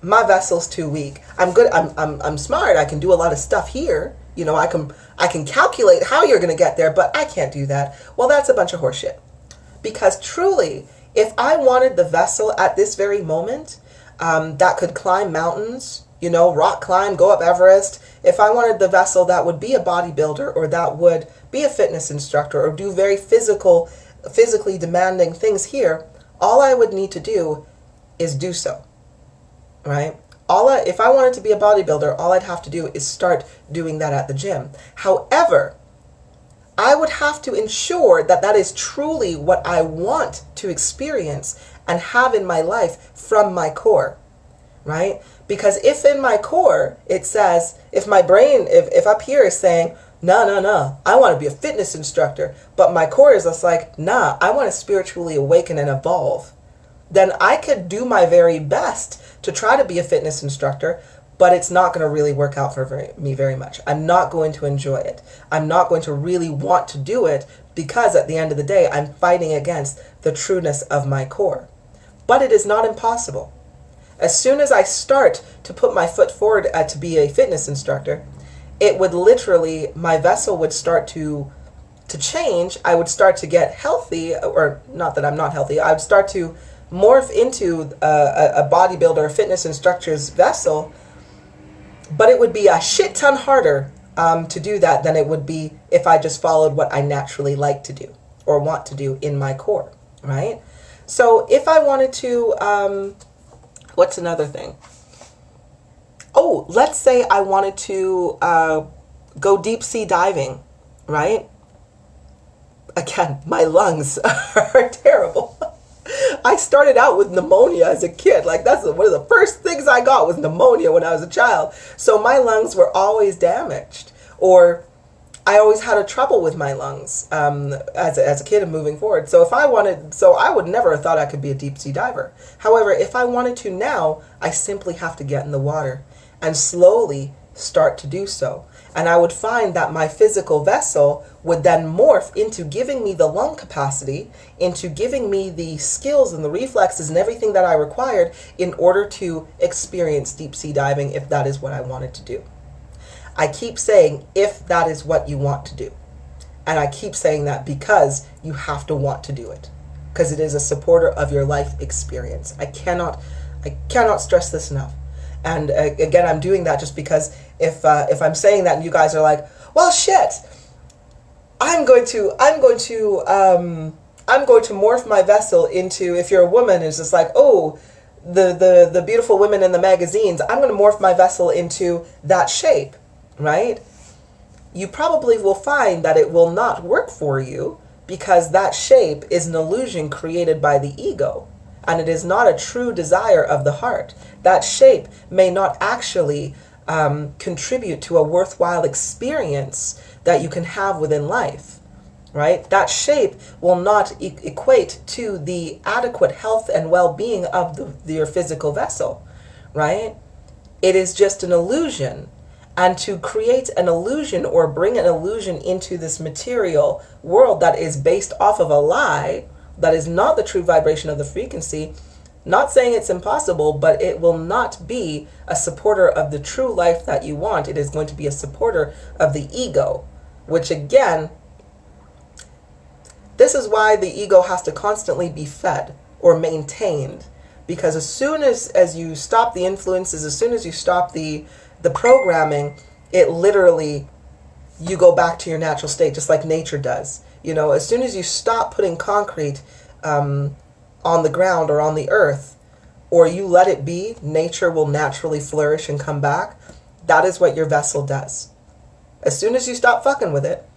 A: My vessel's too weak. I'm good. I'm smart. I can do a lot of stuff here. You know, I can calculate how you're going to get there, but I can't do that. Well, that's a bunch of horseshit. Because truly, if I wanted the vessel at this very moment that could climb mountains, you know, rock climb, go up Everest, if I wanted the vessel that would be a bodybuilder or that would be a fitness instructor or do very physically demanding things here, all I would need to do is do so, right? If I wanted to be a bodybuilder, all I'd have to do is start doing that at the gym. However, I would have to ensure that that is truly what I want to experience and have in my life from my core, right? Because if in my core it says, if my brain, if up here is saying, no, I want to be a fitness instructor, but my core is just like, nah, I want to spiritually awaken and evolve, then I could do my very best to try to be a fitness instructor, but it's not going to really work out for me very much. I'm not going to enjoy it. I'm not going to really want to do it because at the end of the day, I'm fighting against the trueness of my core. But it is not impossible. As soon as I start to put my foot forward to be a fitness instructor, it would literally, my vessel would start to change. I would start to get healthy, or not that I'm not healthy. I would start to morph into a bodybuilder, a fitness instructor's vessel, but it would be a shit ton harder to do that than it would be if I just followed what I naturally like to do or want to do in my core, right? So if I wanted to, what's another thing? Oh, let's say I wanted to go deep sea diving, right? Again, my lungs are terrible. I started out with pneumonia as a kid. Like that's one of the first things I got was pneumonia when I was a child. So my lungs were always damaged, or I always had a trouble with my lungs as a kid and moving forward. So I would never have thought I could be a deep sea diver. However, if I wanted to now, I simply have to get in the water and slowly start to do so. And I would find that my physical vessel would then morph into giving me the lung capacity, into giving me the skills and the reflexes and everything that I required in order to experience deep sea diving if that is what I wanted to do. I keep saying if that is what you want to do. And I keep saying that because you have to want to do it. Because it is a supporter of your life experience. I cannot stress this enough. And again, I'm doing that just because if I'm saying that and you guys are like, well, shit, I'm going to morph my vessel into, if you're a woman, it's just like, oh, the beautiful women in the magazines, I'm going to morph my vessel into that shape, right? You probably will find that it will not work for you because that shape is an illusion created by the ego. And it is not a true desire of the heart. That shape may not actually contribute to a worthwhile experience that you can have within life, right? That shape will not equate to the adequate health and well-being of your physical vessel, right? It is just an illusion. And to create an illusion or bring an illusion into this material world that is based off of a lie, that is not the true vibration of the frequency, not saying it's impossible, but it will not be a supporter of the true life that you want. It is going to be a supporter of the ego, which again, this is why the ego has to constantly be fed or maintained. Because as soon as you stop the influences, as soon as you stop the programming, it literally, you go back to your natural state, just like nature does. You know, as soon as you stop putting concrete on the ground or on the earth, or you let it be, nature will naturally flourish and come back. That is what your vessel does. As soon as you stop fucking with it,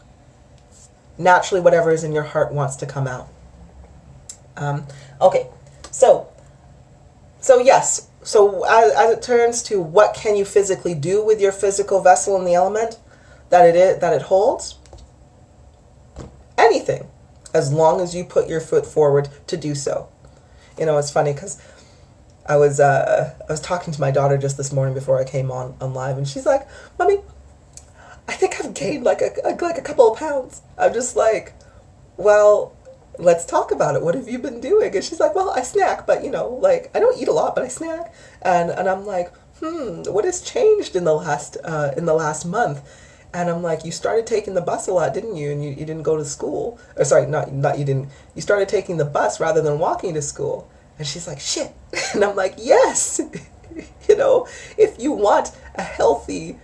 A: naturally whatever is in your heart wants to come out. Okay, so yes. So as it turns to what can you physically do with your physical vessel in the element that it holds? Anything, as long as you put your foot forward to do so. You know, it's funny because I was talking to my daughter just this morning before I came on live, and she's like, "Mommy, I think I've gained like a couple of pounds." I'm just like, "Well, let's talk about it. What have you been doing?" And she's like, "Well, I snack, but like I don't eat a lot, but I snack." And I'm like, what has changed in the last month? And I'm like, "You started taking the bus a lot, didn't you? And you didn't go to school. Or sorry, not you didn't. You started taking the bus rather than walking to school." And she's like, "Shit." And I'm like, "Yes." If you want a healthy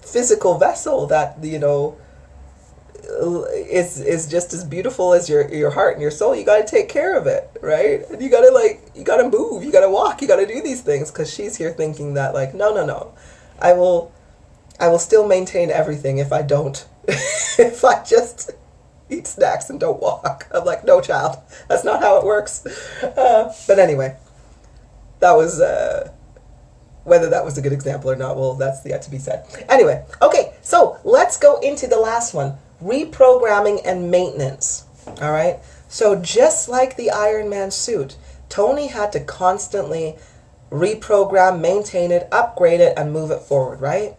A: physical vessel that, is just as beautiful as your heart and your soul, you got to take care of it, right? And you got to move, you got to walk, you got to do these things, because she's here thinking that like, no, I will still maintain everything if I don't, if I just eat snacks and don't walk. I'm like, "No, child, that's not how it works." But anyway, that was, whether that was a good example or not, well, that's yet to be said. Anyway, okay, so let's go into the last one, reprogramming and maintenance. All right, so just like the Iron Man suit, Tony had to constantly reprogram, maintain it, upgrade it, and move it forward, right?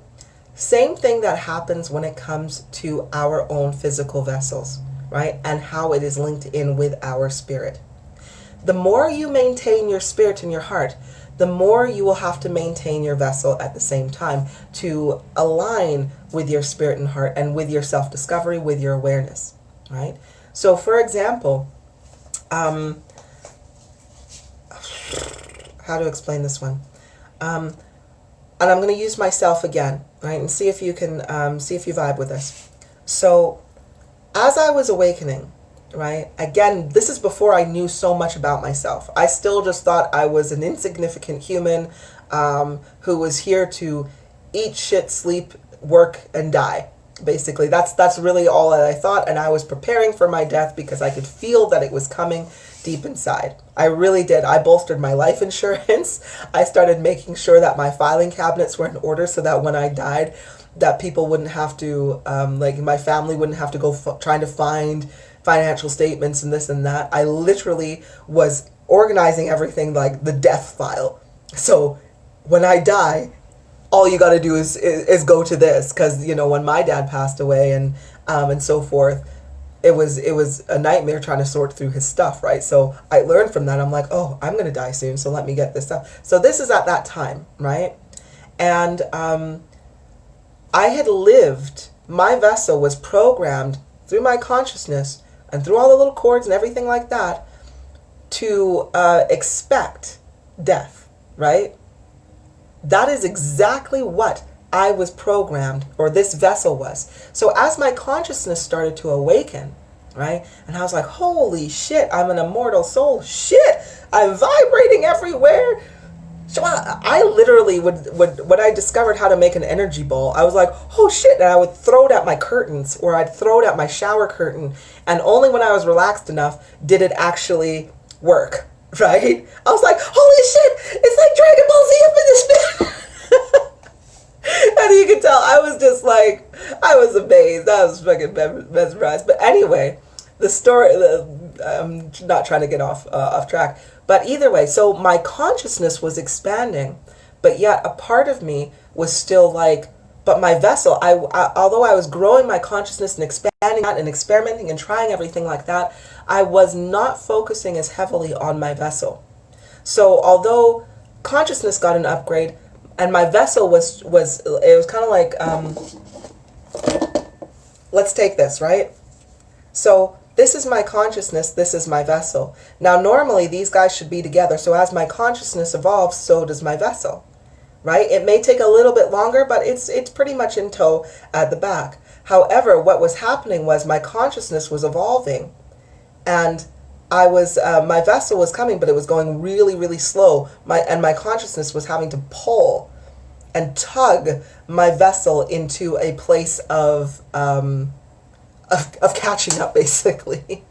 A: Same thing that happens when it comes to our own physical vessels, right? And how it is linked in with our spirit. The more you maintain your spirit and your heart, the more you will have to maintain your vessel at the same time to align with your spirit and heart and with your self-discovery, with your awareness, right? So for example, how to explain this one? And I'm going to use myself again, right? And see if you can, see if you vibe with this. So as I was awakening, right? Again, this is before I knew so much about myself. I still just thought I was an insignificant human who was here to eat, shit, sleep, work, and die. Basically, that's really all that I thought, and I was preparing for my death because I could feel that it was coming deep inside. I really did. I bolstered my life insurance. I started making sure that my filing cabinets were in order so that when I died, that people wouldn't have to, like my family wouldn't have to go trying to find financial statements and this and that. I literally was organizing everything like the death file. So when I die, all you got to do is go to this, because when my dad passed away and so forth, it was a nightmare trying to sort through his stuff, right? So I learned from that. I'm like, oh, I'm gonna die soon, so let me get this stuff. So this is at that time, right? And I had lived. My vessel was programmed through my consciousness and through all the little cords and everything like that to expect death, right? That is exactly what I was programmed, or this vessel was. So as my consciousness started to awaken, right, and I was like, holy shit, I'm an immortal soul. Shit, I'm vibrating everywhere. So I literally would when I discovered how to make an energy ball, I was like, oh shit, and I would throw it at my curtains, or I'd throw it at my shower curtain, and only when I was relaxed enough did it actually work, right? I was like, holy shit, it's like Dragon Ball Z up in this bitch. And you can tell I was just like, I was amazed. I was fucking mesmerized. But anyway, the story, I'm not trying to get off track. But either way, so my consciousness was expanding, but yet a part of me was still like, but my vessel, although I was growing my consciousness and expanding that and experimenting and trying everything like that, I was not focusing as heavily on my vessel. So although consciousness got an upgrade, and my vessel was it was kind of like, let's take this, right? So this is my consciousness, this is my vessel. Now normally these guys should be together, so as my consciousness evolves, so does my vessel, right? It may take a little bit longer, but it's pretty much in tow at the back. However, what was happening was my consciousness was evolving, and I was my vessel was coming, but it was going really, really slow. My consciousness was having to pull and tug my vessel into a place of catching up, basically.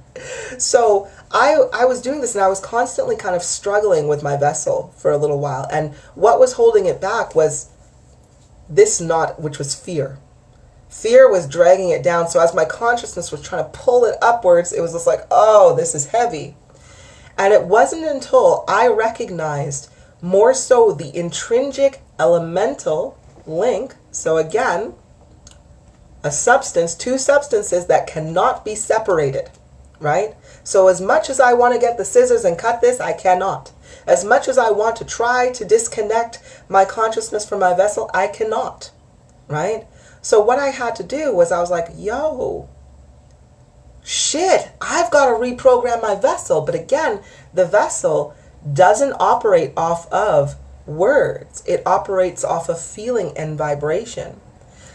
A: So I was doing this, and I was constantly kind of struggling with my vessel for a little while. And what was holding it back was this knot, which was fear. Fear was dragging it down. So as my consciousness was trying to pull it upwards, it was just like, oh, this is heavy. And it wasn't until I recognized more so the intrinsic elemental link. So again, a substance, two substances that cannot be separated, right? So as much as I want to get the scissors and cut this, I cannot. As much as I want to try to disconnect my consciousness from my vessel, I cannot, right? So what I had to do was I was like, yo, shit, I've got to reprogram my vessel. But again, the vessel doesn't operate off of words. It operates off of feeling and vibration.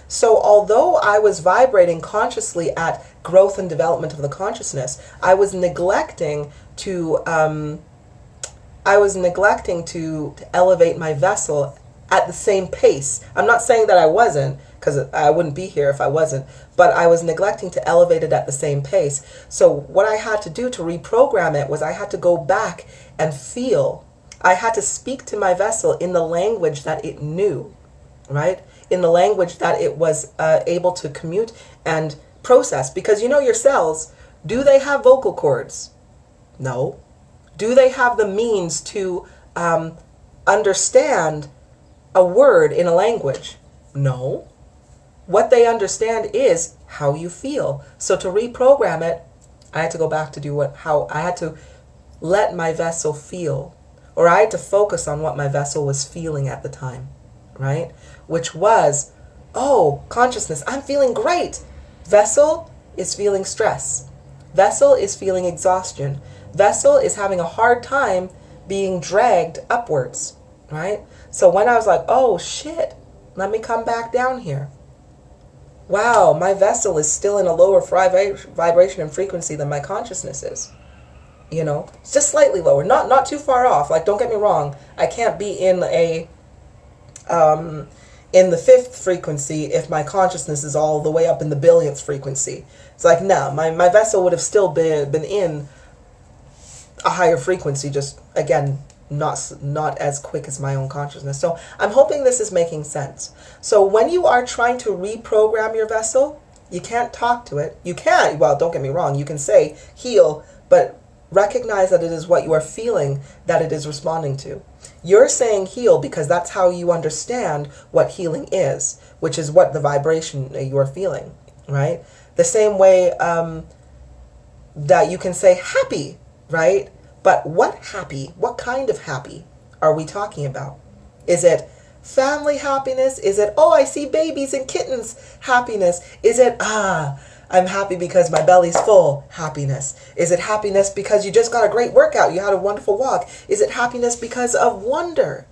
A: So although I was vibrating consciously at growth and development of the consciousness, I was neglecting to elevate my vessel at the same pace. I'm not saying that I wasn't, because I wouldn't be here if I wasn't, but I was neglecting to elevate it at the same pace. So what I had to do to reprogram it was I had to go back and feel. I had to speak to my vessel in the language that it knew, right? In the language that it was able to commute and process. Because you know your cells, do they have vocal cords? No. Do they have the means to understand a word in a language? No. What they understand is how you feel. So to reprogram it, I had to go back to I had to let my vessel feel, or I had to focus on what my vessel was feeling at the time, right? Which was, oh, consciousness, I'm feeling great. Vessel is feeling stress. Vessel is feeling exhaustion. Vessel is having a hard time being dragged upwards, right? So when I was like, oh shit, let me come back down here. Wow, my vessel is still in a lower vibration and frequency than my consciousness is. You know, it's just slightly lower, not too far off. Like, don't get me wrong, I can't be in the fifth frequency if my consciousness is all the way up in the billionth frequency. It's like, no, my vessel would have still been in a higher frequency, just again, not as quick as my own consciousness. So I'm hoping this is making sense. So when you are trying to reprogram your vessel, you can't talk to it. You can, well, don't get me wrong, you can say heal, but recognize that it is what you are feeling that it is responding to. You're saying heal because that's how you understand what healing is, which is what the vibration you are feeling, right? The same way that you can say happy, right? But what happy? What kind of happy are we talking about? Is it family happiness? Is it, oh, I see babies and kittens happiness? Is it, I'm happy because my belly's full happiness? Is it happiness because you just got a great workout, you had a wonderful walk? Is it happiness because of wonder?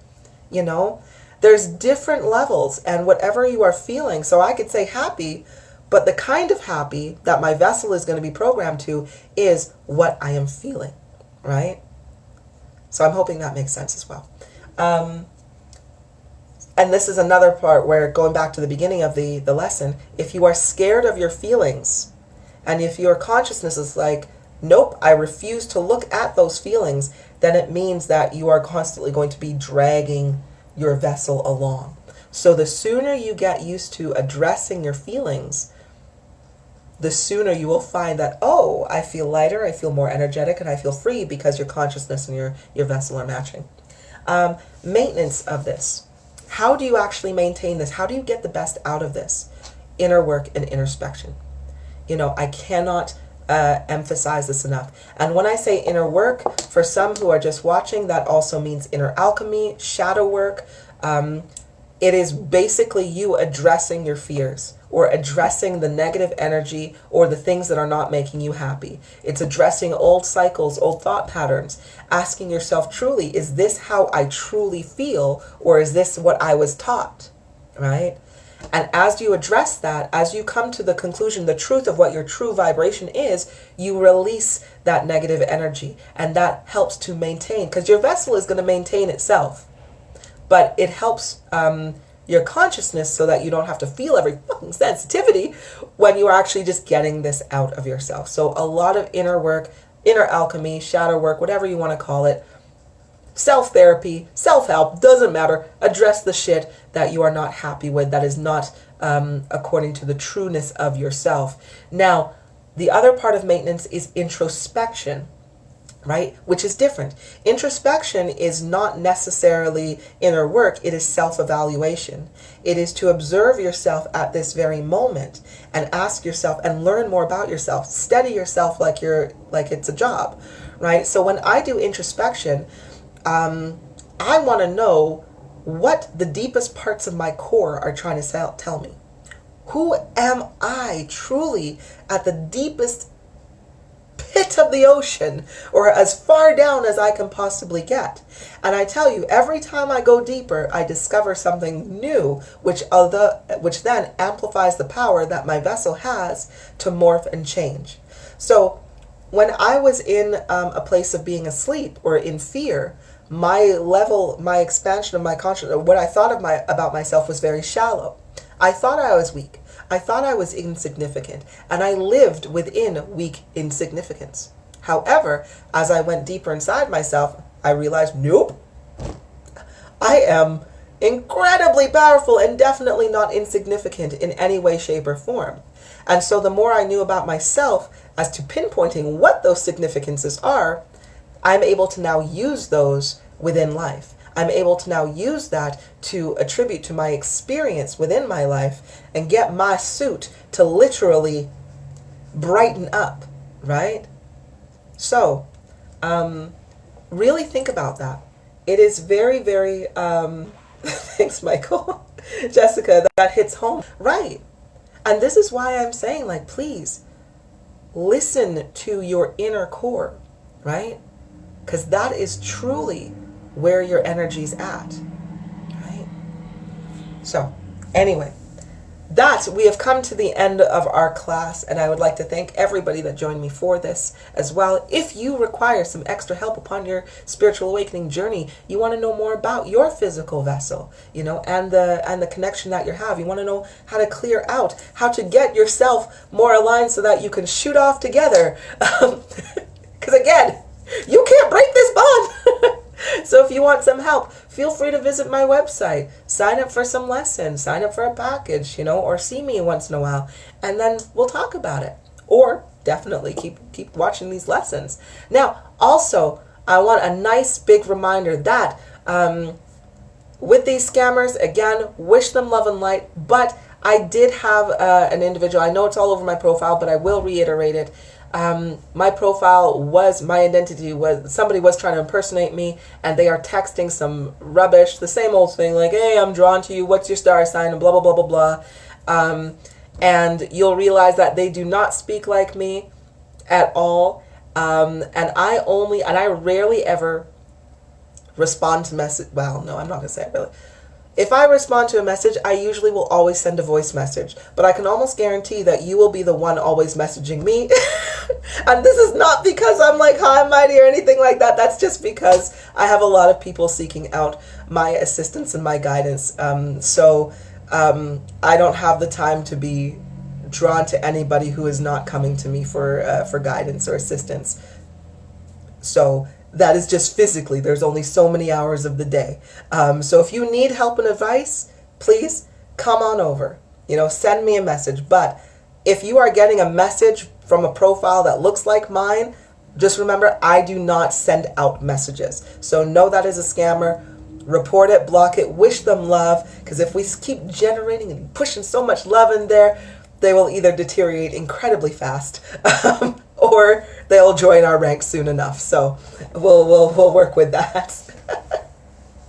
A: You know, there's different levels and whatever you are feeling. So I could say happy, but the kind of happy that my vessel is going to be programmed to is what I am feeling, right? So I'm hoping that makes sense as well. And this is another part where, going back to the beginning of the lesson, if you are scared of your feelings, and if your consciousness is like, nope, I refuse to look at those feelings, then it means that you are constantly going to be dragging your vessel along. So the sooner you get used to addressing your feelings, the sooner you will find that, oh, I feel lighter, I feel more energetic, and I feel free because your consciousness and your vessel are matching. Maintenance of this. How do you actually maintain this? How do you get the best out of this? Inner work and introspection. You know, I cannot emphasize this enough. And when I say inner work, for some who are just watching, that also means inner alchemy, shadow work. It is basically you addressing your fears, or addressing the negative energy or the things that are not making you happy. It's addressing old cycles, old thought patterns, asking yourself truly, is this how I truly feel, or is this what I was taught, right? And as you address that, as you come to the conclusion, the truth of what your true vibration is, you release that negative energy, and that helps to maintain, because your vessel is going to maintain itself, but it helps your consciousness so that you don't have to feel every fucking sensitivity when you are actually just getting this out of yourself. So a lot of inner work, inner alchemy, shadow work, whatever you want to call it, self-therapy, self-help, doesn't matter. Address the shit that you are not happy with, that is not according to the trueness of yourself. Now, the other part of maintenance is introspection. right? Which is different. Introspection is not necessarily inner work. It is self-evaluation. It is to observe yourself at this very moment and ask yourself and learn more about yourself. Study yourself like it's a job, right? So when I do introspection, I want to know what the deepest parts of my core are trying to tell me. Who am I truly at the deepest pit of the ocean, or as far down as I can possibly get? And I tell you, every time I go deeper, I discover something new, which then amplifies the power that my vessel has to morph and change. So when I was in a place of being asleep or in fear, my expansion of my consciousness, what I thought about myself was very shallow. I thought I was weak. I thought I was insignificant, and I lived within weak insignificance. However, as I went deeper inside myself, I realized, nope, I am incredibly powerful and definitely not insignificant in any way, shape, or form. And so the more I knew about myself as to pinpointing what those significances are, I'm able to now use those within life. I'm able to now use that to attribute to my experience within my life and get my suit to literally brighten up, right? So, really think about that. It is very, very, thanks, Michael, Jessica, that hits home, right? And this is why I'm saying, like, please listen to your inner core, right? Because that is truly where your energy's at, right? So, anyway, we have come to the end of our class, and I would like to thank everybody that joined me for this as well. If you require some extra help upon your spiritual awakening journey, you want to know more about your physical vessel, and the connection that you have. You want to know how to clear out, how to get yourself more aligned so that you can shoot off together. Because again, you can't break this bond. So if you want some help, feel free to visit my website, sign up for some lessons, sign up for a package, or see me once in a while, and then we'll talk about it. Or definitely keep watching these lessons. Now, also, I want a nice big reminder that with these scammers, again, wish them love and light, but I did have an individual, I know it's all over my profile, but I will reiterate it. My profile my identity was, somebody was trying to impersonate me, and they are texting some rubbish, the same old thing, like, hey, I'm drawn to you, what's your star sign, and blah, blah, blah, blah, blah. And you'll realize that they do not speak like me at all. And I rarely ever respond to message. Well, no, I'm not going to say it really. If I respond to a message, I usually will always send a voice message. But I can almost guarantee that you will be the one always messaging me. And this is not because I'm like high and mighty or anything like that. That's just because I have a lot of people seeking out my assistance and my guidance. So I don't have the time to be drawn to anybody who is not coming to me for guidance or assistance. So that is just physically. There's only so many hours of the day. So if you need help and advice, please come on over. Send me a message. But if you are getting a message from a profile that looks like mine, just remember, I do not send out messages. So know that is a scammer. Report it, block it, wish them love. Because if we keep generating and pushing so much love in there, they will either deteriorate incredibly fast or they'll join our ranks soon enough. So we'll work with that.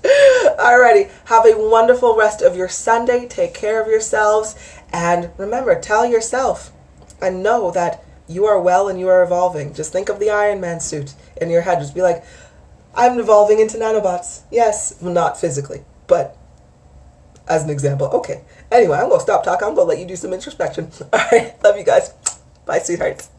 A: Alrighty, have a wonderful rest of your Sunday. Take care of yourselves, and remember, tell yourself and know that you are well and you are evolving. Just think of the Iron Man suit in your head. Just be like, I'm evolving into nanobots. Yes, well, not physically, but as an example. Okay. Anyway, I'm going to stop talking. I'm going to let you do some introspection. All right. Love you guys. Bye, sweethearts.